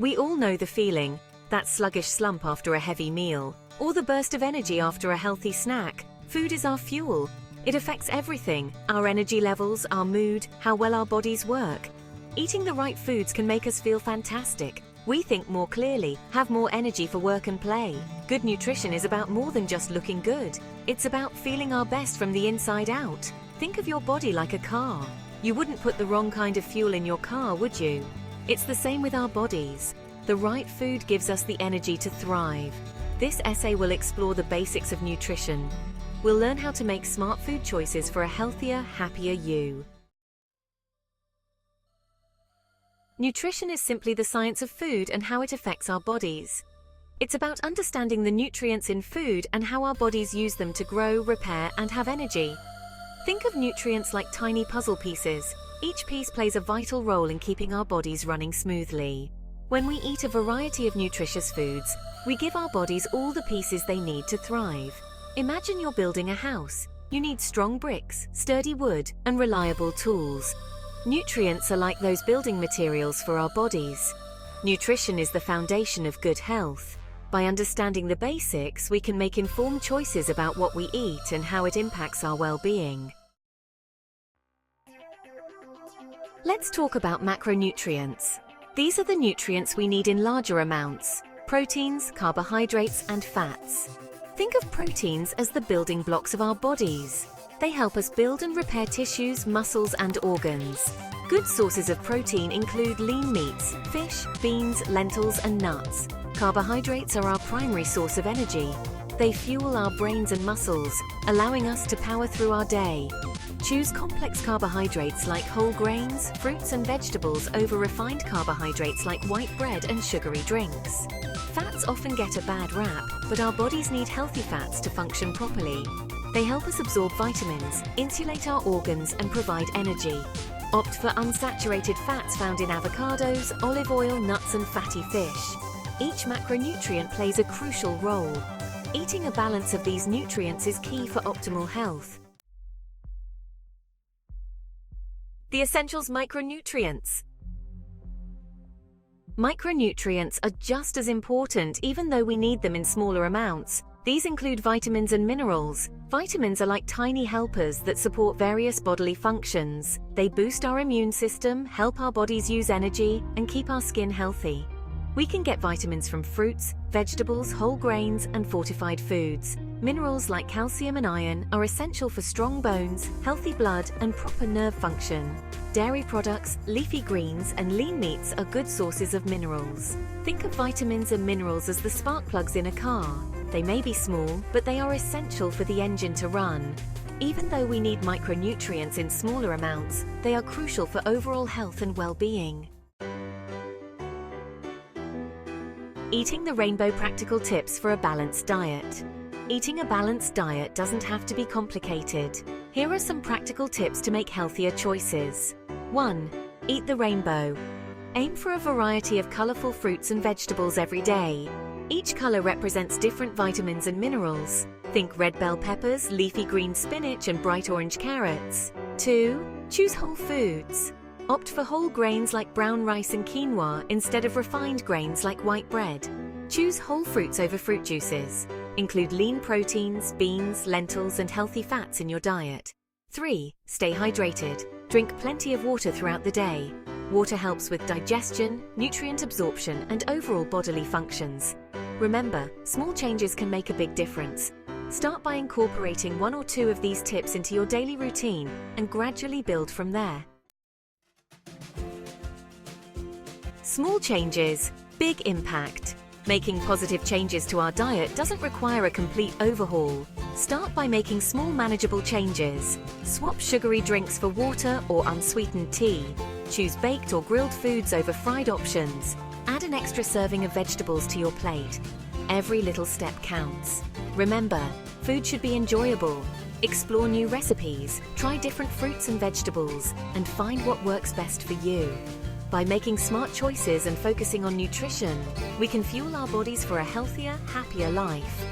We all know the feeling, that sluggish slump after a heavy meal, or the burst of energy after a healthy snack. Food is our fuel. It affects everything, our energy levels, our mood, how well our bodies work. Eating the right foods can make us feel fantastic. We think more clearly, have more energy for work and play. Good nutrition is about more than just looking good. It's about feeling our best from the inside out. Think of your body like a car. You wouldn't put the wrong kind of fuel in your car, would you? It's the same with our bodies. The right food gives us the energy to thrive. This essay will explore the basics of nutrition. We'll learn how to make smart food choices for a healthier, happier you. Nutrition is simply the science of food and how it affects our bodies. It's about understanding the nutrients in food and how our bodies use them to grow, repair, and have energy. Think of nutrients like tiny puzzle pieces. Each piece plays a vital role in keeping our bodies running smoothly. When we eat a variety of nutritious foods, we give our bodies all the pieces they need to thrive. Imagine you're building a house. You need strong bricks, sturdy wood, and reliable tools. Nutrients are like those building materials for our bodies. Nutrition is the foundation of good health. By understanding the basics, we can make informed choices about what we eat and how it impacts our well-being. Let's talk about macronutrients. These are the nutrients we need in larger amounts: proteins, carbohydrates, and fats. Think of proteins as the building blocks of our bodies. They help us build and repair tissues, muscles, and organs. Good sources of protein include lean meats, fish, beans, lentils, and nuts. Carbohydrates are our primary source of energy. They fuel our brains and muscles, allowing us to power through our day. Choose complex carbohydrates like whole grains, fruits, and vegetables over refined carbohydrates like white bread and sugary drinks. Fats often get a bad rap, but our bodies need healthy fats to function properly. They help us absorb vitamins, insulate our organs, and provide energy. Opt for unsaturated fats found in avocados, olive oil, nuts, and fatty fish. Each macronutrient plays a crucial role. Eating a balance of these nutrients is key for optimal health. The essentials micronutrients. Micronutrients are just as important even though we need them in smaller amounts. These include vitamins and minerals. Vitamins are like tiny helpers that support various bodily functions. They boost our immune system, help our bodies use energy, and keep our skin healthy. We can get vitamins from fruits, vegetables, whole grains, and fortified foods. Minerals like calcium and iron are essential for strong bones, healthy blood, and proper nerve function. Dairy products, leafy greens, and lean meats are good sources of minerals. Think of vitamins and minerals as the spark plugs in a car. They may be small, but they are essential for the engine to run. Even though we need micronutrients in smaller amounts, they are crucial for overall health and well-being. Eating the rainbow practical tips for a balanced diet. Eating a balanced diet doesn't have to be complicated. Here are some practical tips to make healthier choices. 1. Eat the rainbow. Aim for a variety of colorful fruits and vegetables every day. Each color represents different vitamins and minerals. Think red bell peppers, leafy green spinach, and bright orange carrots. 2. Choose whole foods. Opt for whole grains like brown rice and quinoa instead of refined grains like white bread. Choose whole fruits over fruit juices. Include lean proteins, beans, lentils, and healthy fats in your diet. 3. Stay hydrated. Drink plenty of water throughout the day. Water helps with digestion, nutrient absorption, and overall bodily functions. Remember, small changes can make a big difference. Start by incorporating 1 or 2 of these tips into your daily routine and gradually build from there. Small changes, big impact. Making positive changes to our diet doesn't require a complete overhaul. Start by making small manageable changes. Swap sugary drinks for water or unsweetened tea. Choose baked or grilled foods over fried options. Add an extra serving of vegetables to your plate. Every little step counts. Remember, food should be enjoyable. Explore new recipes, try different fruits and vegetables, and find what works best for you. By making smart choices and focusing on nutrition, we can fuel our bodies for a healthier, happier life.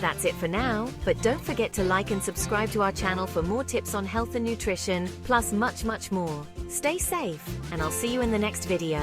That's it for now, but don't forget to like and subscribe to our channel for more tips on health and nutrition, plus much more. Stay safe, and I'll see you in the next video.